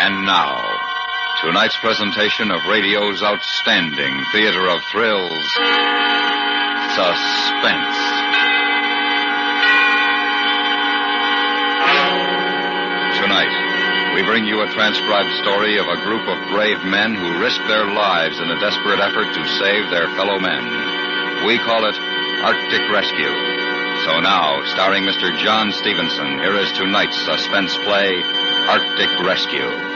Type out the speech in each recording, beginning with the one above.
And now, tonight's presentation of radio's outstanding theater of thrills, Suspense. Tonight, we bring you a transcribed story of a group of brave men who risk their lives in a desperate effort to save their fellow men. We call it Arctic Rescue. So now, starring Mr. John Stevenson, here is tonight's suspense play, Arctic Rescue.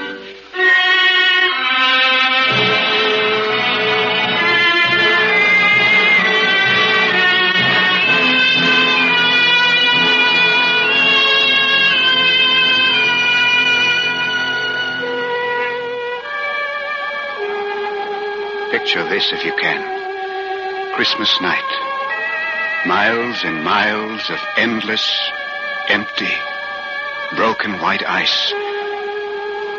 Picture this if you can. Christmas night. Miles and miles of endless, empty, broken white ice.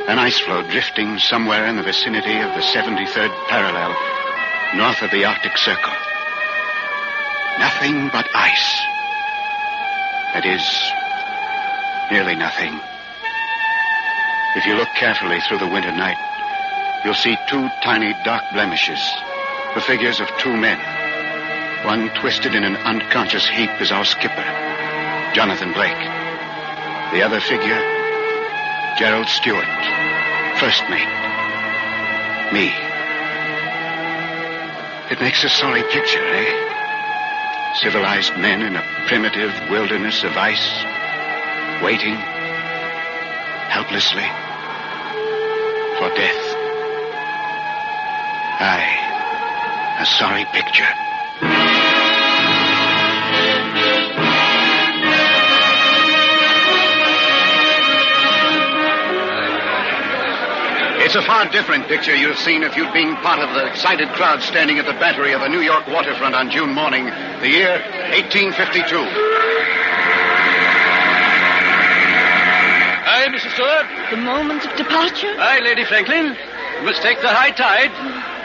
An ice floe drifting somewhere in the vicinity of the 73rd parallel, north of the Arctic Circle. Nothing but ice. That is, nearly nothing. If you look carefully through the winter night, you'll see two tiny dark blemishes, the figures of two men. One twisted in an unconscious heap is our skipper, Jonathan Blake. The other figure, Gerald Stewart, first mate. Me. It makes a sorry picture, eh? Civilized men in a primitive wilderness of ice, waiting, helplessly, for death. Aye, a sorry picture. It's a far different picture you'd have seen if you'd been part of the excited crowd standing at the battery of the New York waterfront on June morning, the year 1852. Aye, Mrs. Stewart. The moment of departure? Aye, Lady Franklin. You must take the high tide.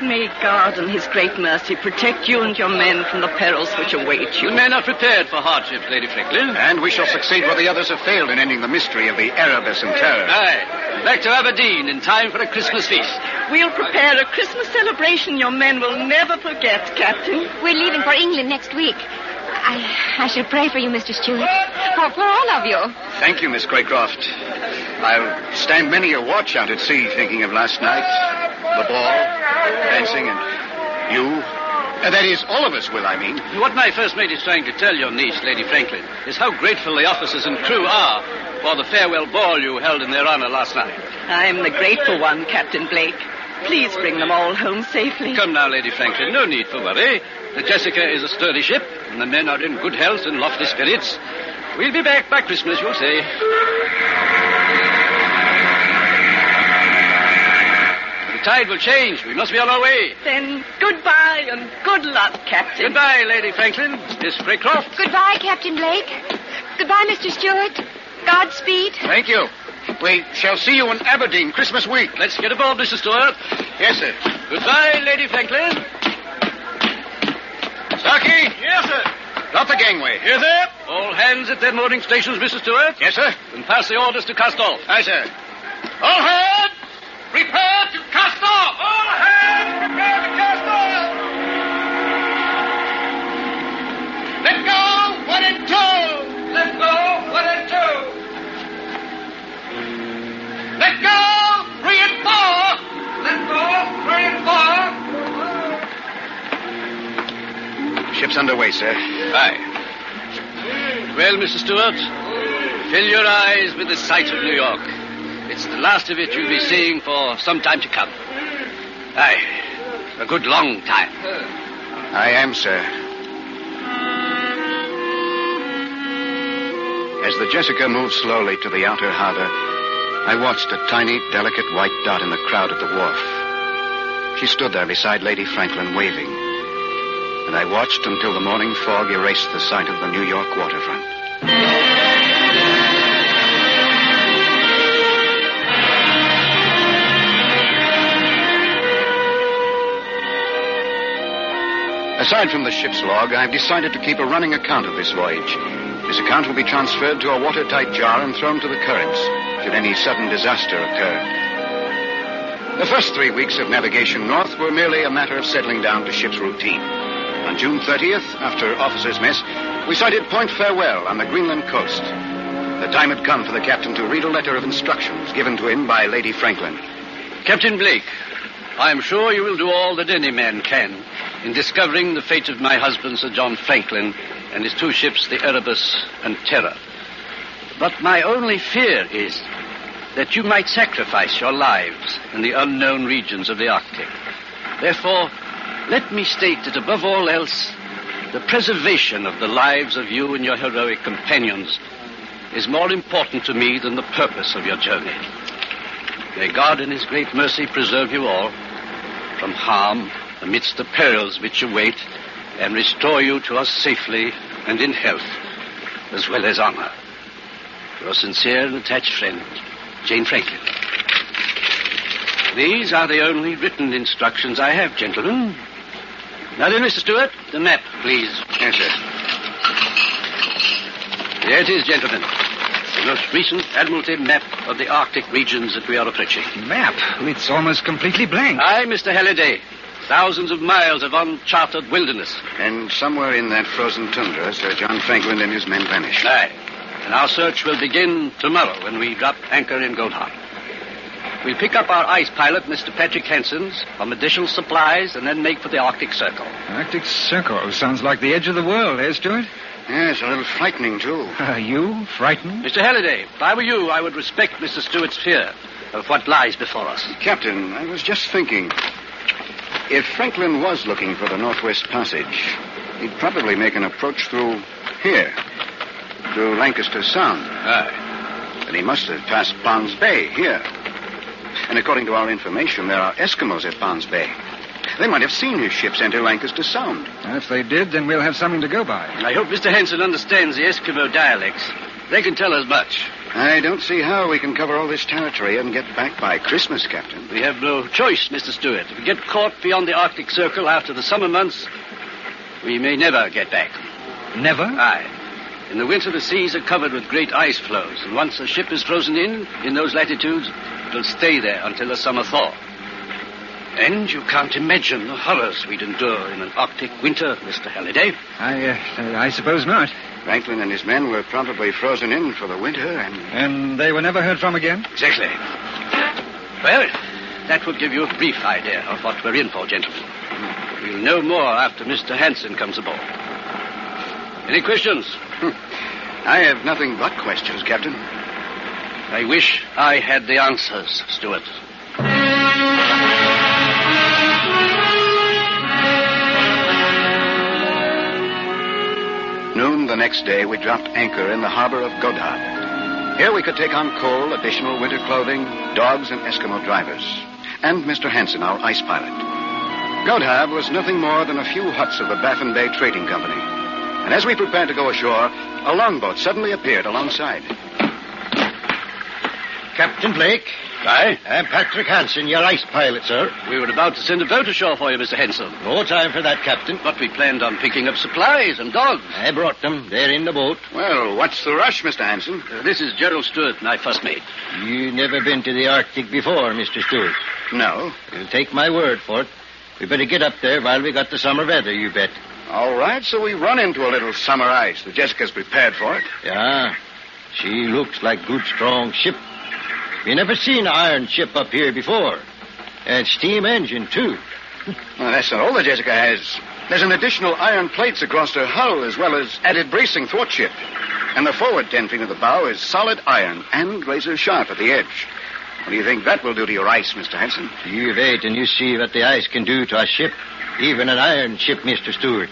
May God in his great mercy protect you and your men from the perils which await you. The men are prepared for hardships, Lady Franklin. And we shall succeed where the others have failed in ending the mystery of the Erebus and Terror. Aye. Back to Aberdeen in time for a Christmas feast. We'll prepare a Christmas celebration your men will never forget, Captain. We're leaving for England next week. I shall pray for you, Mr. Stewart. For all of you. Thank you, Miss Craycroft. I'll stand many a watch out at sea thinking of last night. The ball, dancing, and you. That is, all of us will, I mean. What my first mate is trying to tell your niece, Lady Franklin, is how grateful the officers and crew are for the farewell ball you held in their honor last night. I am the grateful one, Captain Blake. Please bring them all home safely. Come now, Lady Franklin, no need for worry. The Jessica is a sturdy ship, and the men are in good health and lofty spirits. We'll be back by Christmas, you'll say. The tide will change. We must be on our way. Then goodbye and good luck, Captain. Goodbye, Lady Franklin. Miss Craycroft. Goodbye, Captain Blake. Goodbye, Mr. Stewart. Godspeed. Thank you. We shall see you in Aberdeen Christmas week. Let's get aboard, Mr. Stewart. Yes, sir. Goodbye, Lady Franklin. Starkey? Yes, sir. Drop the gangway. Yes, sir. All hands at their mooring stations, Mr. Stewart. Yes, sir. And pass the orders to cast off. Aye, sir. All hands, prepare to cast off. All hands, prepare to cast off. Let go, 1 and 2. Let go, 1 and 2. Let go, 3 and 4. Let go, 3 and 4. Ship's underway, sir. Aye. Well, Mr. Stewart, fill your eyes with the sight of New York. It's the last of it you'll be seeing for some time to come. Aye, a good long time. I am, sir. As the Jessica moved slowly to the outer harbor, I watched a tiny, delicate white dot in the crowd at the wharf. She stood there beside Lady Franklin, waving. And I watched until the morning fog erased the sight of the New York waterfront. Aside from the ship's log, I've decided to keep a running account of this voyage. This account will be transferred to a watertight jar and thrown to the currents should any sudden disaster occur. The first 3 weeks of navigation north were merely a matter of settling down to ship's routine. On June 30th, after officers' mess, we sighted Point Farewell on the Greenland coast. The time had come for the captain to read a letter of instructions given to him by Lady Franklin. Captain Blake, I am sure you will do all that any man can in discovering the fate of my husband, Sir John Franklin, and his 2 ships, the Erebus and Terror. But my only fear is that you might sacrifice your lives in the unknown regions of the Arctic. Therefore, let me state that above all else, the preservation of the lives of you and your heroic companions is more important to me than the purpose of your journey. May God in his great mercy preserve you all from harm amidst the perils which await, and restore you to us safely and in health, as well as honor. Your sincere and attached friend, Jane Franklin. These are the only written instructions I have, gentlemen. Now then, Mr. Stewart, the map, please. Yes, sir. There it is, gentlemen. The most recent Admiralty map of the Arctic regions that we are approaching. Map? It's almost completely blank. Aye, Mr. Halliday. Thousands of miles of uncharted wilderness. And somewhere in that frozen tundra, Sir John Franklin and his men vanished. Aye. And our search will begin tomorrow when we drop anchor in Goldheart. We'll pick up our ice pilot, Mr. Patrick Hansen's, some additional supplies, and then make for the Arctic Circle. Arctic Circle sounds like the edge of the world, eh, Stuart? Yes, a little frightening, too. You frightened? Mr. Halliday, if I were you, I would respect Mr. Stewart's fear of what lies before us. Captain, I was just thinking, if Franklin was looking for the Northwest Passage, he'd probably make an approach through here, through Lancaster Sound. Aye. And he must have passed Bonds Bay here. And according to our information, there are Eskimos at Bonds Bay. They might have seen his ships enter Lancaster Sound. If they did, then we'll have something to go by. I hope Mr. Hansen understands the Eskimo dialects. They can tell us much. I don't see how we can cover all this territory and get back by Christmas, Captain. We have no choice, Mr. Stewart. If we get caught beyond the Arctic Circle after the summer months, we may never get back. Never? Aye. In the winter, the seas are covered with great ice floes, and once a ship is frozen in those latitudes, it will stay there until the summer thaw. And you can't imagine the horrors we'd endure in an Arctic winter, Mr. Halliday. I suppose not. Franklin and his men were probably frozen in for the winter, And they were never heard from again? Exactly. Well, that would give you a brief idea of what we're in for, gentlemen. We'll know more after Mr. Hansen comes aboard. Any questions? I have nothing but questions, Captain. I wish I had the answers, Stewart. Noon the next day, we dropped anchor in the harbor of Godard. Here we could take on coal, additional winter clothing, dogs, and Eskimo drivers. And Mr. Hansen, our ice pilot. Godard was nothing more than a few huts of the Baffin Bay Trading Company. And as we prepared to go ashore, a longboat suddenly appeared alongside. Captain Blake. Aye? I'm Patrick Hansen, your ice pilot, sir. We were about to send a boat ashore for you, Mr. Hansen. No time for that, Captain. But we planned on picking up supplies and dogs. I brought them. They're in the boat. Well, what's the rush, Mr. Hansen? This is Gerald Stewart, my first mate. You never been to the Arctic before, Mr. Stewart. No. You'll take my word for it. We better get up there while we got the summer weather, you bet. All right, so we run into a little summer ice. The Jessica's prepared for it. Yeah. She looks like good, strong ship. We never seen an iron ship up here before. And steam engine, too. Well, that's not all the Jessica has. There's an additional iron plates across her hull, as well as added bracing thwartship. And the forward 10 feet of the bow is solid iron and razor sharp at the edge. What do you think that will do to your ice, Mr. Hansen? You wait and you see what the ice can do to a ship. Even an iron ship, Mr. Stewart.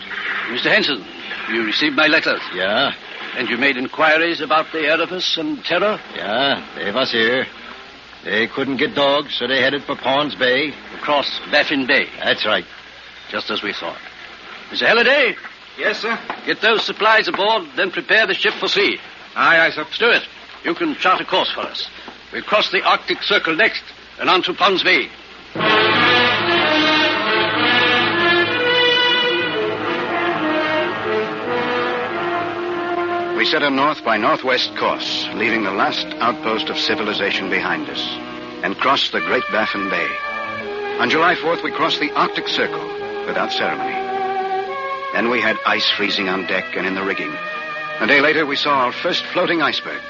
Mr. Hansen, you received my letters. Yeah. And you made inquiries about the Erebus and Terror? Yeah, they was here. They couldn't get dogs, so they headed for Pond's Bay. Across Baffin Bay. That's right. Just as we thought. Mr. Halliday? Yes, sir? Get those supplies aboard, then prepare the ship for sea. Aye, sir. Stewart, you can chart a course for us. We'll cross the Arctic Circle next and on to Pond's Bay. We set a north by northwest course, leaving the last outpost of civilization behind us, and crossed the Great Baffin Bay. On July 4th, we crossed the Arctic Circle without ceremony. Then we had ice freezing on deck and in the rigging. A day later, we saw our first floating iceberg.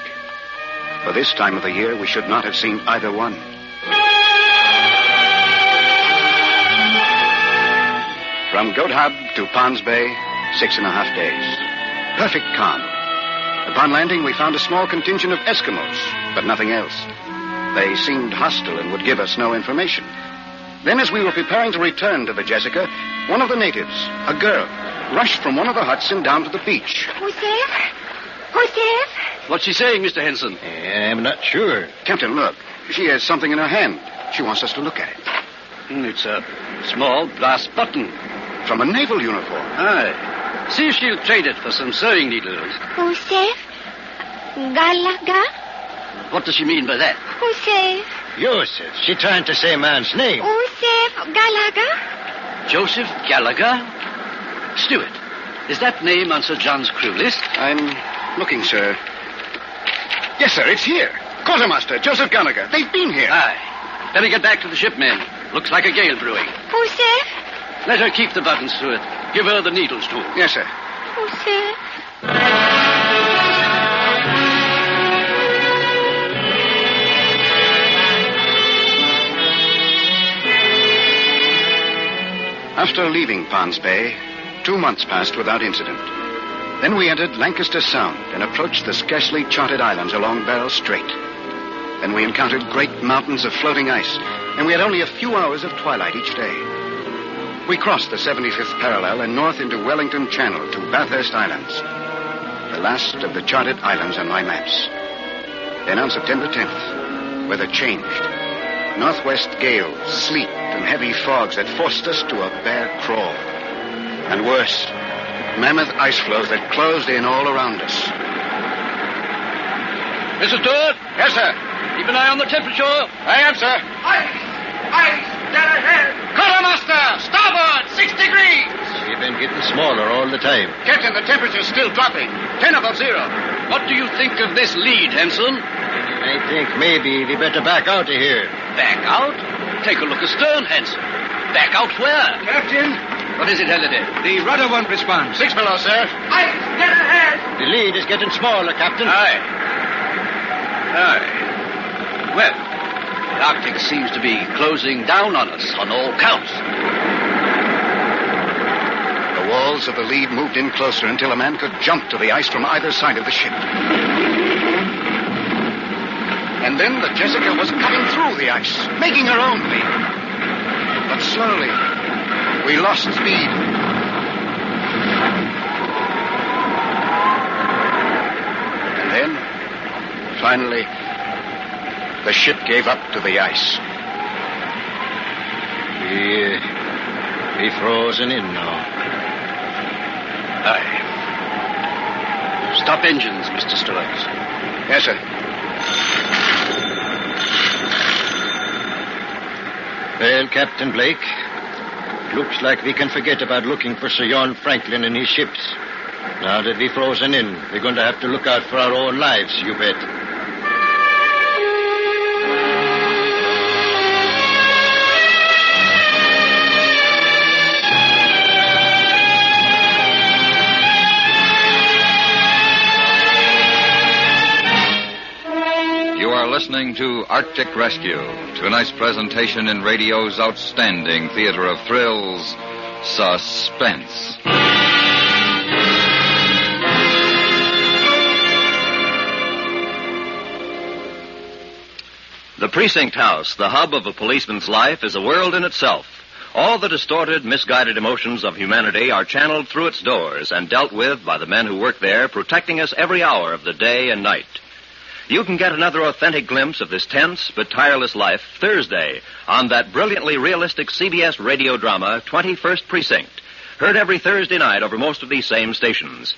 For this time of the year, we should not have seen either one. From Goat Hub to Ponds Bay, 6.5 days. Perfect calm. Upon landing, we found a small contingent of Eskimos, but nothing else. They seemed hostile and would give us no information. Then, as we were preparing to return to the Jessica, one of the natives, a girl, rushed from one of the huts and down to the beach. Who's there? Who's there? What's she saying, Mr. Henson? I'm not sure. Captain, look. She has something in her hand. She wants us to look at it. It's a small brass button. From a naval uniform. Aye. See if she'll trade it for some sewing needles. Joseph Gallagher? What does she mean by that? Joseph. Joseph. She trying to say a man's name. Joseph Gallagher? Joseph Gallagher? Stewart, is that name on Sir John's crew list? I'm looking, sir. Yes, sir, it's here. Quartermaster, Joseph Gallagher. They've been here. Aye. Better get back to the ship, men. Looks like a gale brewing. Joseph? Let her keep the buttons, Stewart. Give her the needles, too. Yes, sir. Joseph? After leaving Ponds Bay, 2 months passed without incident. Then we entered Lancaster Sound and approached the scarcely charted islands along Barrel Strait. Then we encountered great mountains of floating ice, and we had only a few hours of twilight each day. We crossed the 75th parallel and north into Wellington Channel to Bathurst Islands, the last of the charted islands on my maps. Then on September 10th, weather changed. Northwest gales, sleet, and heavy fogs that forced us to a bare crawl. And worse, mammoth ice floes that closed in all around us. Mr. Stewart? Yes, sir. Keep an eye on the temperature. I am, sir. Ice! Dead ahead! Quartermaster! Starboard! 6 degrees! She's been getting smaller all the time. Captain, the temperature's still dropping. 10 above zero. What do you think of this lead, Henson? I think maybe we better back out of here. Back out? Take a look astern, Henson. Back out where? Captain, What is it, Halliday? the rudder won't respond. 6 below, sir. Ice! Dead ahead! The lead is getting smaller, Captain. Aye. Well, the Arctic seems to be closing down on us on all counts. The walls of the lead moved in closer until a man could jump to the ice from either side of the ship. And then the Jessica was cutting through the ice, making her own lead. But slowly, we lost speed. And then, finally, the ship gave up to the ice. We frozen in now. Aye. Stop engines, Mr. Stewart. Yes, sir. Well, Captain Blake, looks like we can forget about looking for Sir John Franklin and his ships. Now that we've frozen in, we're going to have to look out for our own lives, you bet. Listening to Arctic Rescue, tonight's presentation in radio's outstanding theater of thrills, Suspense. The precinct house, the hub of a policeman's life, is a world in itself. All the distorted, misguided emotions of humanity are channeled through its doors and dealt with by the men who work there, protecting us every hour of the day and night. You can get another authentic glimpse of this tense but tireless life Thursday on that brilliantly realistic CBS radio drama, 21st Precinct, heard every Thursday night over most of these same stations.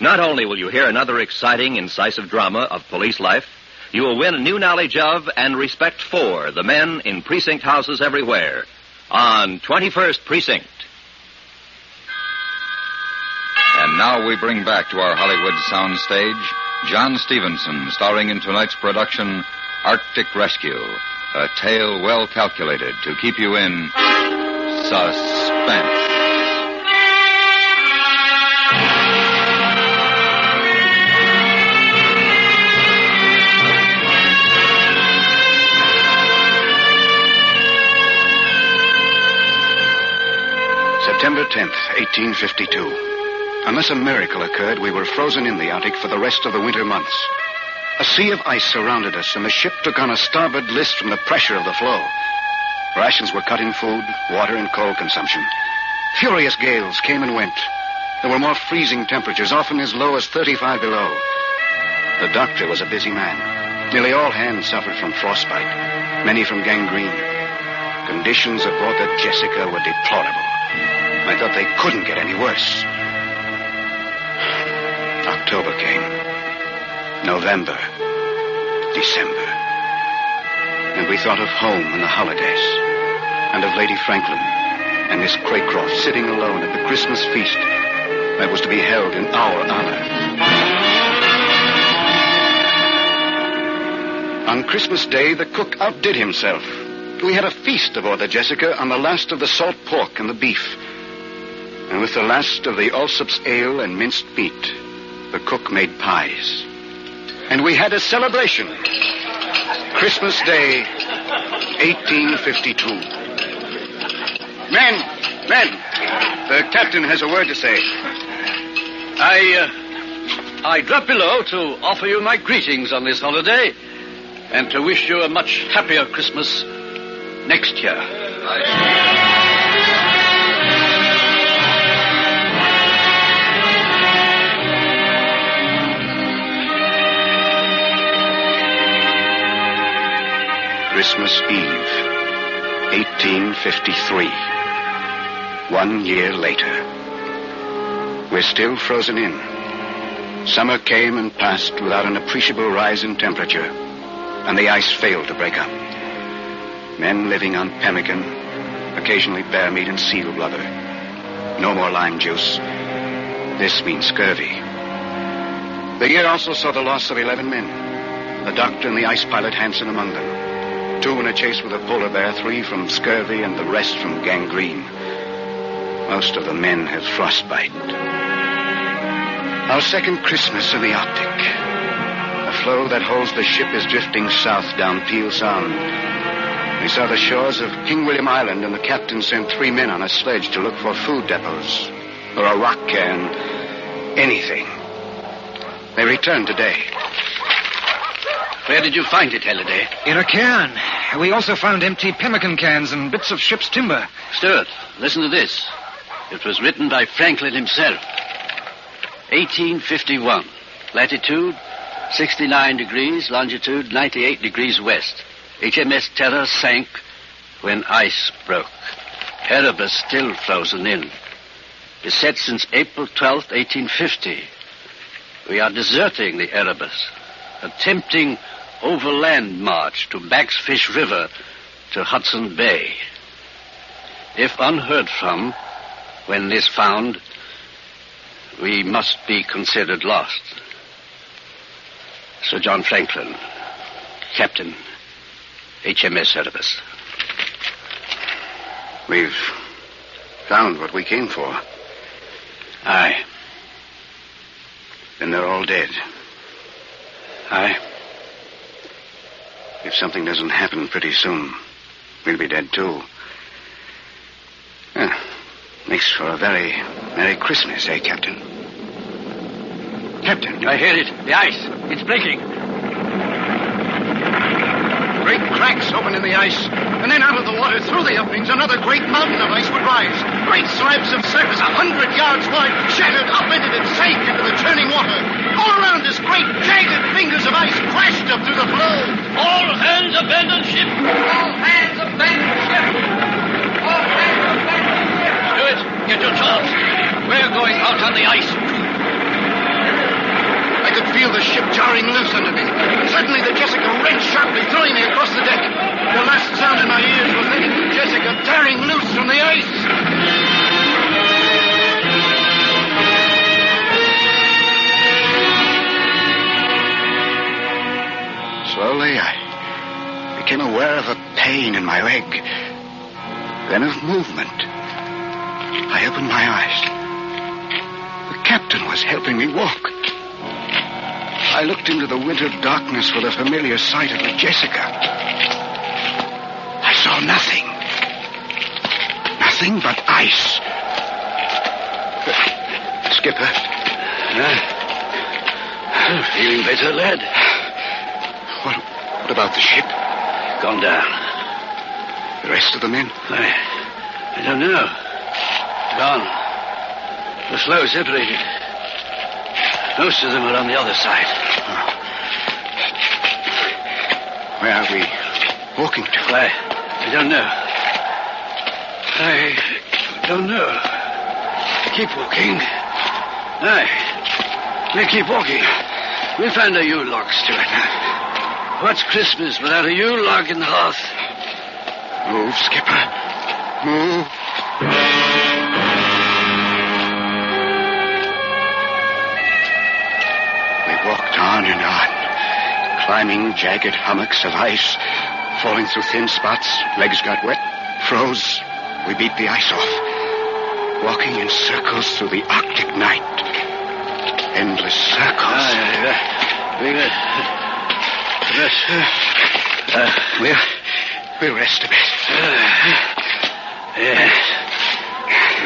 Not only will you hear another exciting, incisive drama of police life, you will win a new knowledge of and respect for the men in precinct houses everywhere on 21st Precinct. And now we bring back to our Hollywood soundstage John Stevenson, starring in tonight's production, Arctic Rescue, A tale well calculated to keep you in suspense. September 10th, 1852. Unless a miracle occurred, we were frozen in the Arctic for the rest of the winter months. A sea of ice surrounded us, and the ship took on a starboard list from the pressure of the floe. Rations were cut in food, water, and coal consumption. Furious gales came and went. There were more freezing temperatures, often as low as 35 below. The doctor was a busy man. Nearly all hands suffered from frostbite, many from gangrene. Conditions aboard the Jessica were deplorable. I thought they couldn't get any worse. October came. November. December. And we thought of home and the holidays. And of Lady Franklin and Miss Craycroft sitting alone at the Christmas feast that was to be held in our honor. On Christmas Day, the cook outdid himself. We had a feast aboard the Jessica on the last of the salt pork and the beef. And with the last of the Allsop's ale and minced meat, the cook made pies. And we had a celebration. Christmas Day, 1852. Men! The captain has a word to say. I dropped below to offer you my greetings on this holiday and to wish you a much happier Christmas next year. Christmas Eve, 1853. 1 year later. We're still frozen in. Summer came and passed without an appreciable rise in temperature, and the ice failed to break up. Men living on pemmican, occasionally bear meat and seal blubber. No more lime juice. This means scurvy. The year also saw the loss of 11 men. The doctor and the ice pilot Hansen among them. 2 in a chase with a polar bear, 3 from scurvy, and the rest from gangrene. Most of the men had frostbite. Our second Christmas in the Arctic. The floe that holds the ship is drifting south down Peel Sound. We saw the shores of King William Island, and the captain sent 3 men on a sledge to look for food depots or a rock cairn, anything. They returned today. Where did you find it, Halliday? In a cairn. We also found empty pemmican cans and bits of ship's timber. Stuart, listen to this. It was written by Franklin himself. 1851. Latitude 69 degrees, longitude 98 degrees west. HMS Terror sank when ice broke. Erebus still frozen in. Beset since April 12th, 1850. We are deserting the Erebus, attempting overland march to Bagsfish River to Hudson Bay. If unheard from, when this found, we must be considered lost. Sir John Franklin, Captain, HMS Erebus. We've found what we came for. Aye. Then they're all dead. Aye. If something doesn't happen pretty soon, we'll be dead too. Makes for a very Merry Christmas, eh, Captain? Captain. I hear it. The ice. It's breaking. Great cracks open in the ice, and then out of the water, through the openings, another great mountain of ice would rise. Great slabs of surface 100 yards wide shattered, upended, and sank into the churning water. All around us, great jagged fingers of ice crashed up through the floe. All hands abandon ship. All hands abandon ship. All hands abandon ship. Stuart, get your charts. We're going out on the ice. I could feel the ship jarring loose under me. Suddenly, the Jessica wrenched sharply, throwing me across the deck. The last sound in my ears was the Jessica tearing loose from the ice. Slowly, I became aware of a pain in my leg, then of movement. I opened my eyes. The captain was helping me walk. I looked into the winter darkness for the familiar sight of the Jessica. I saw nothing. Nothing but ice. Skipper. Feeling better, lad? What about the ship? Gone down. The rest of the men? I don't know. Gone. The floe separated. Most of them are on the other side. Oh. Where are we walking to? I don't know. I don't know. Keep walking. Aye. We'll keep walking. We'll find a Yule log, Stuart. What's Christmas without a Yule log in the hearth? Move, Skipper. Move. We walked on and on, climbing jagged hummocks of ice, falling through thin spots. Legs got wet, froze. We beat the ice off, walking in circles through the Arctic night. Endless circles. We'll rest a bit.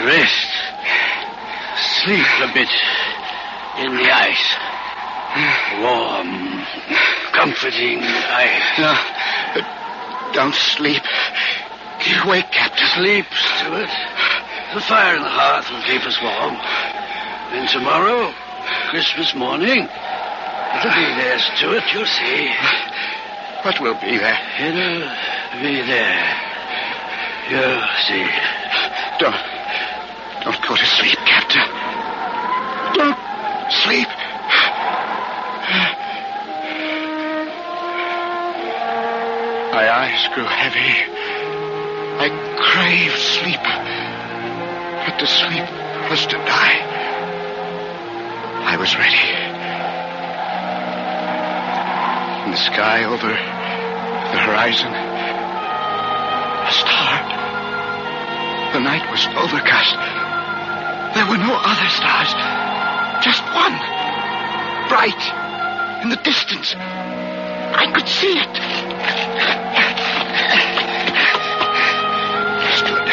Rest. Sleep a bit in the ice. Warm, comforting ice. No, don't sleep. Get awake, Captain. Sleep, Stuart. The fire in the hearth will keep us warm. And tomorrow, Christmas morning, it'll be there, Stuart, you'll see. What will be there? It'll be there. You'll see. Don't go to sleep, Captain. Don't sleep. My eyes grew heavy. I craved sleep. But to sleep was to die. I was ready. In the sky over the horizon, a star. The night was overcast. There were no other stars. Just one. Bright. In the distance. I could see it. Stood.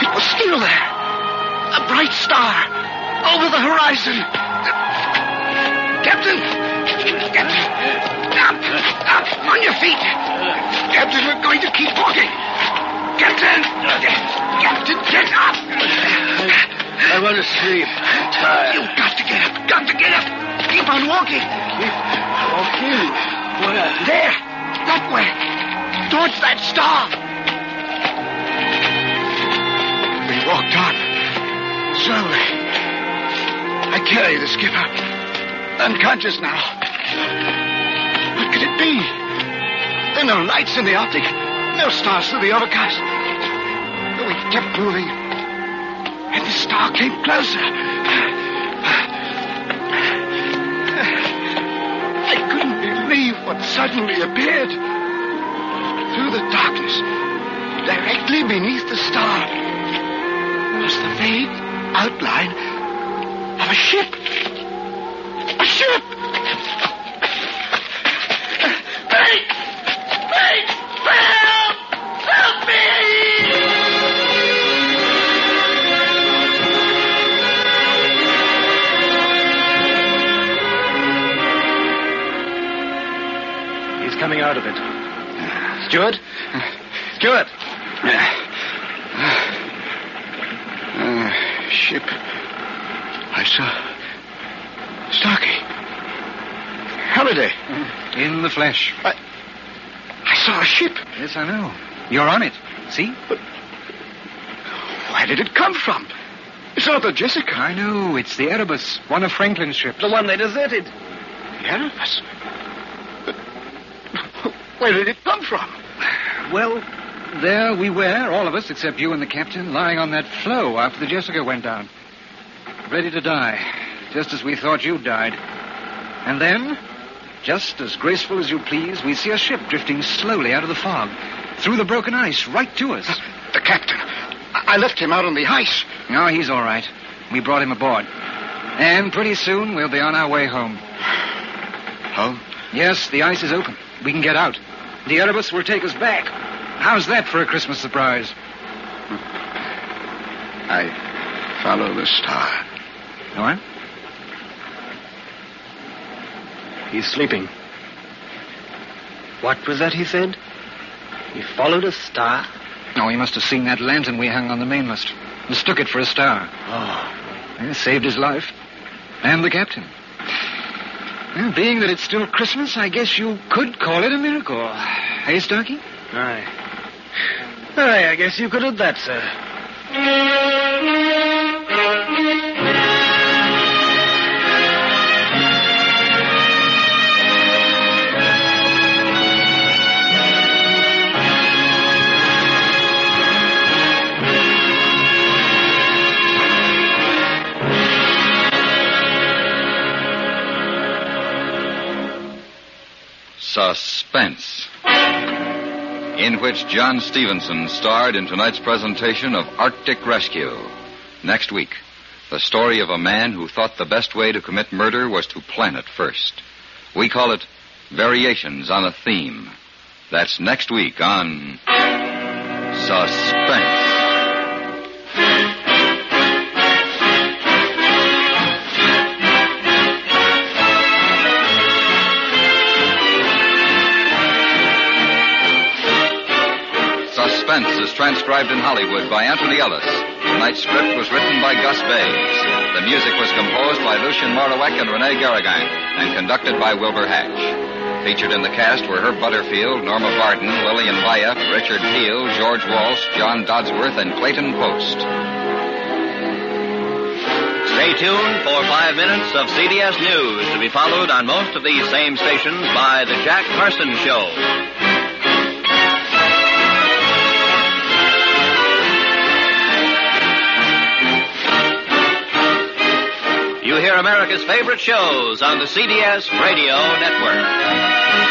It was still there. A bright star. Over the horizon. Captain! Up! On your feet! Captain, we're going to keep walking. Captain! Captain, get up! I want to sleep. I'm tired. You've got to get up. Got to get up. Keep on walking. Walking? Where? There. That way. Towards that star. We walked on. Slowly. I carry the skipper. Unconscious now. What could it be? There are no lights in the Arctic. No stars through the overcast. But we kept moving. And the star came closer. I couldn't believe what suddenly appeared. Through the darkness, directly beneath the star, was the vague outline of a ship. A ship! Wait! Wait! Help! Help me! He's coming out of it. Stuart? Stuart! Ship. I saw Starkey. Halliday. In the flesh. I saw a ship. Yes, I know. You're on it. See? But where did it come from? It's not the Jessica. I know. It's the Erebus, one of Franklin's ships. The one they deserted. The Erebus? But where did it come from? Well, there we were, all of us, except you and the captain, lying on that floe after the Jessica went down. Ready to die, just as we thought you died. And then, Just as graceful as you please, we see a ship drifting slowly out of the fog, through the broken ice, right to us. The captain. I left him out on the ice. No, he's all right. We brought him aboard. And pretty soon we'll be on our way home. Home? Yes, the ice is open. We can get out. The Erebus will take us back. How's that for a Christmas surprise? I follow the star. What? He's sleeping. What was that he said? He followed a star? Oh, he must have seen that lantern we hung on the mainmast. Mistook it for a star. Oh. It saved his life. And the captain. Well, being that it's still Christmas, I guess you could call it a miracle. Hey, Starkey? Aye, I guess you could have that, sir. Suspense, in which John Stevenson starred in tonight's presentation of Arctic Rescue. Next week, the story of a man who thought the best way to commit murder was to plan it first. We call it Variations on a Theme. That's next week on Suspense. Suspense is transcribed in Hollywood by Anthony Ellis. Tonight's script was written by Gus Bays. The music was composed by Lucien Morawek and Rene Garrigan and conducted by Wilbur Hatch. Featured in the cast were Herb Butterfield, Norma Barton, Lillian Vaya, Richard Peel, George Walsh, John Dodsworth, and Clayton Post. Stay tuned for 5 minutes of CBS News, to be followed on most of these same stations by The Jack Carson Show. You hear America's favorite shows on the CBS Radio Network.